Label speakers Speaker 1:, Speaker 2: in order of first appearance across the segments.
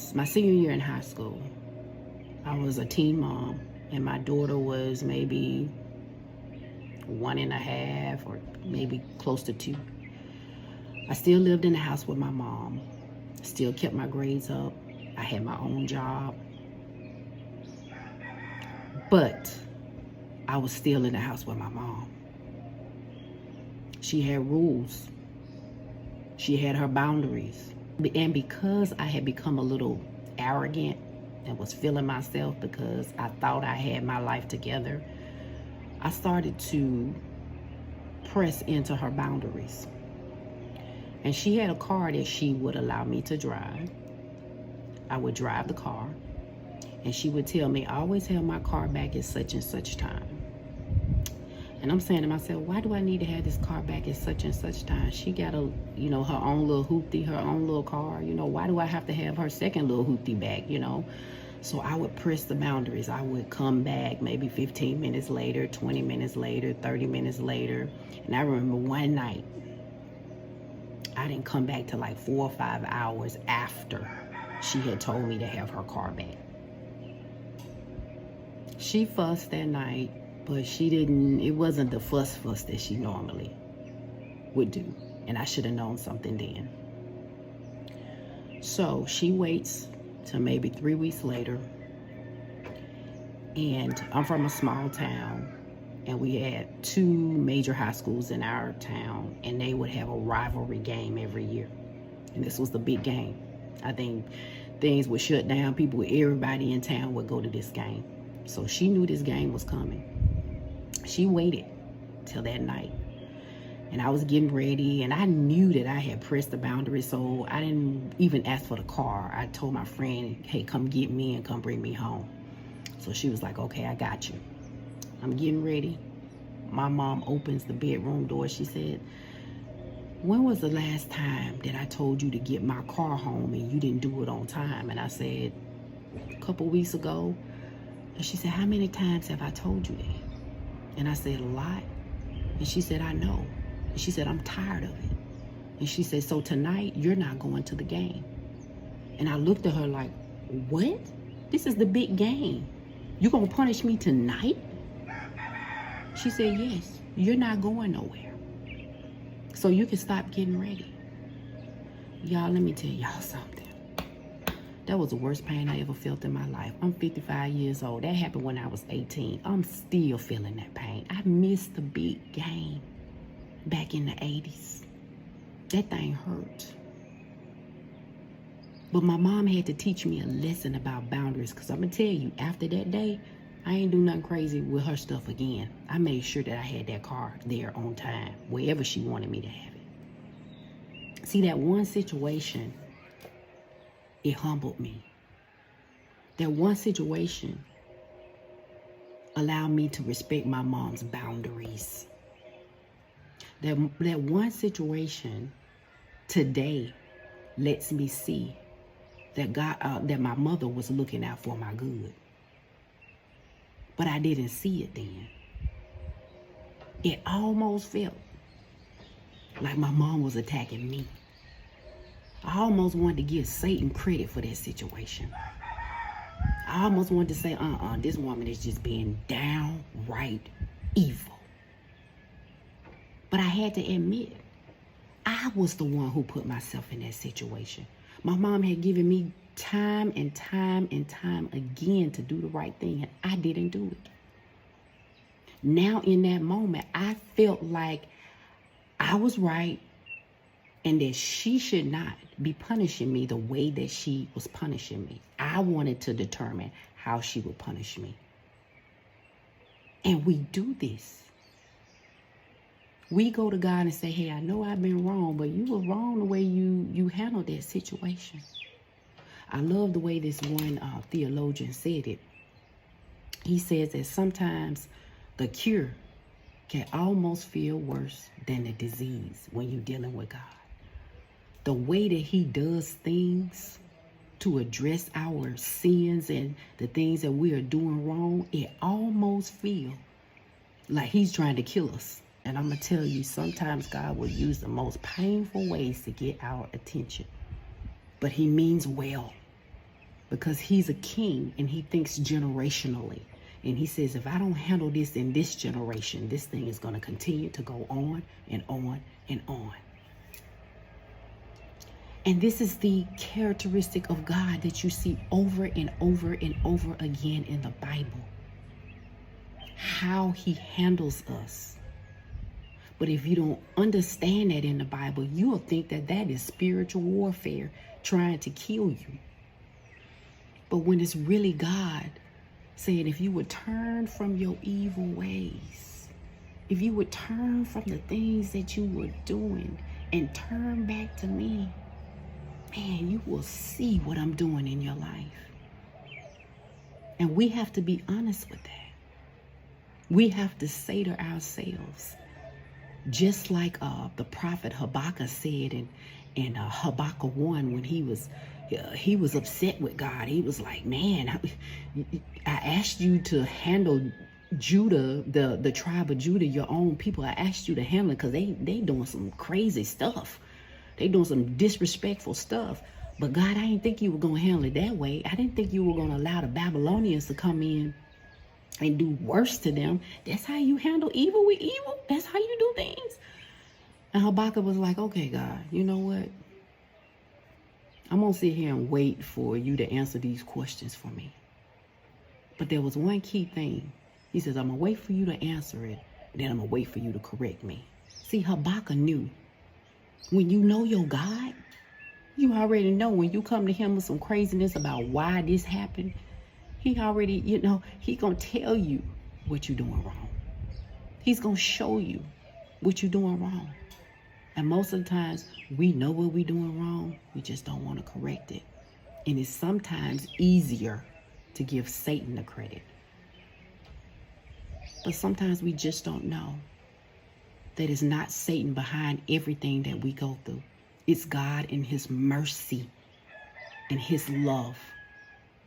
Speaker 1: was my senior year in high school. I was a teen mom, and my daughter was maybe 1.5 or maybe close to 2. I still lived in the house with my mom, still kept my grades up. I had my own job, but I was still in the house with my mom. She had rules. She had her boundaries. And because I had become a little arrogant and was feeling myself because I thought I had my life together, I started to press into her boundaries. And she had a car that she would allow me to drive. I would drive the car, and she would tell me, I always have my car back at such and such time. And I'm saying to myself, why do I need to have this car back at such and such time? She got her own little hoopty, her own little car. Why do I have to have her second little hoopty back, So I would press the boundaries. I would come back maybe 15 minutes later, 20 minutes later, 30 minutes later. And I remember one night, I didn't come back till like 4 or 5 hours after she had told me to have her car back. She fussed that night, but it wasn't the fuss that she normally would do. And I should have known something then. So she waits till maybe 3 weeks later. And I'm from a small town, and we had 2 major high schools in our town, and they would have a rivalry game every year. And this was the big game. I think things would shut down. Everybody in town would go to this game. So she knew this game was coming. She waited till that night, and I was getting ready, and I knew that I had pressed the boundary, so I didn't even ask for the car. I told my friend, hey, come get me and come bring me home. So she was like, okay, I got you. I'm getting ready. My mom opens the bedroom door. She said, when was the last time that I told you to get my car home and you didn't do it on time? And I said, a couple weeks ago. And she said, how many times have I told you that? And I said, a lot. And she said, I know. And she said, I'm tired of it. And she said, so tonight you're not going to the game. And I looked at her like, what? This is the big game. You gonna punish me tonight? She said, yes, you're not going nowhere. So you can stop getting ready. Y'all, let me tell y'all something. That was the worst pain I ever felt in my life. I'm 55 years old. That happened when I was 18. I'm still feeling that pain. I missed the big game back in the 80s. That thing hurt. But my mom had to teach me a lesson about boundaries, because I'm going to tell you, after that day, I ain't do nothing crazy with her stuff again. I made sure that I had that car there on time, wherever she wanted me to have it. See, that one situation, it humbled me. That one situation allowed me to respect my mom's boundaries. That one situation today lets me see that that my mother was looking out for my good. But I didn't see it then. It almost felt like my mom was attacking me. I almost wanted to give Satan credit for that situation. I almost wanted to say, this woman is just being downright evil. But I had to admit, I was the one who put myself in that situation. My mom had given me time and time and time again to do the right thing, and I didn't do it. Now in that moment, I felt like I was right and that she should not be punishing me the way that she was punishing me. I wanted to determine how she would punish me. And we do this. We go to God and say, hey, I know I've been wrong, but you were wrong the way you handled that situation. I love the way this one theologian said it. He says that sometimes the cure can almost feel worse than the disease when you're dealing with God. The way that he does things to address our sins and the things that we are doing wrong, it almost feels like he's trying to kill us. And I'm going to tell you, sometimes God will use the most painful ways to get our attention. But he means well. because he's a king and he thinks generationally. And he says, if I don't handle this in this generation, this thing is going to continue to go on and on and on. And this is the characteristic of God that you see over and over and over again in the Bible. How he handles us. But if you don't understand that in the Bible, you will think that that is spiritual warfare trying to kill you. But when it's really God saying, if you would turn from your evil ways, if you would turn from the things that you were doing and turn back to me, man, you will see what I'm doing in your life. And we have to be honest with that. We have to say to ourselves, just like the prophet Habakkuk said in Habakkuk 1, when he was upset with God. He was like, man, I asked you to handle Judah, the tribe of Judah, your own people. I asked you to handle it because they doing some crazy stuff. They doing some disrespectful stuff. But God, I didn't think you were going to handle it that way. I didn't think you were going to allow the Babylonians to come in and do worse to them. That's how you handle evil with evil? That's how you do things? And Habakkuk was like, okay, God, you know what? I'm going to sit here and wait for you to answer these questions for me. But there was one key thing. He says, I'm going to wait for you to answer it. And then I'm going to wait for you to correct me. See, Habakkuk knew. When you know your God, you already know when you come to him with some craziness about why this happened, he already, he going to tell you what you're doing wrong. He's going to show you what you're doing wrong. And most of the times, we know what we're doing wrong. We just don't want to correct it. And it's sometimes easier to give Satan the credit. But sometimes we just don't know that it's not Satan behind everything that we go through. It's God in his mercy and his love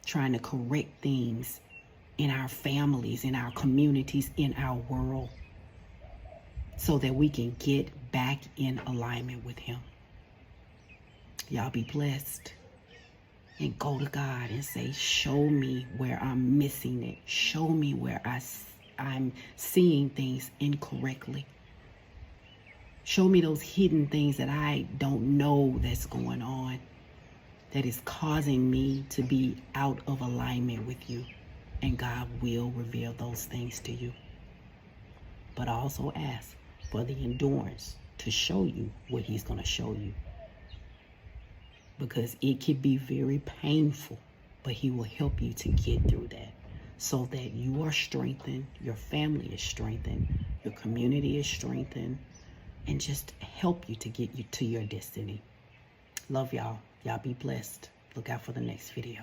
Speaker 1: trying to correct things in our families, in our communities, in our world, so that we can get back in alignment with him. Y'all be blessed. And go to God and say, show me where I'm missing it. Show me where I'm seeing things incorrectly. Show me those hidden things that I don't know that's going on, that is causing me to be out of alignment with you. And God will reveal those things to you. But also ask for the endurance to show you what he's going to show you. Because it can be very painful, but he will help you to get through that so that you are strengthened, your family is strengthened, your community is strengthened, and just help you to get you to your destiny. Love y'all. Y'all be blessed. Look out for the next video.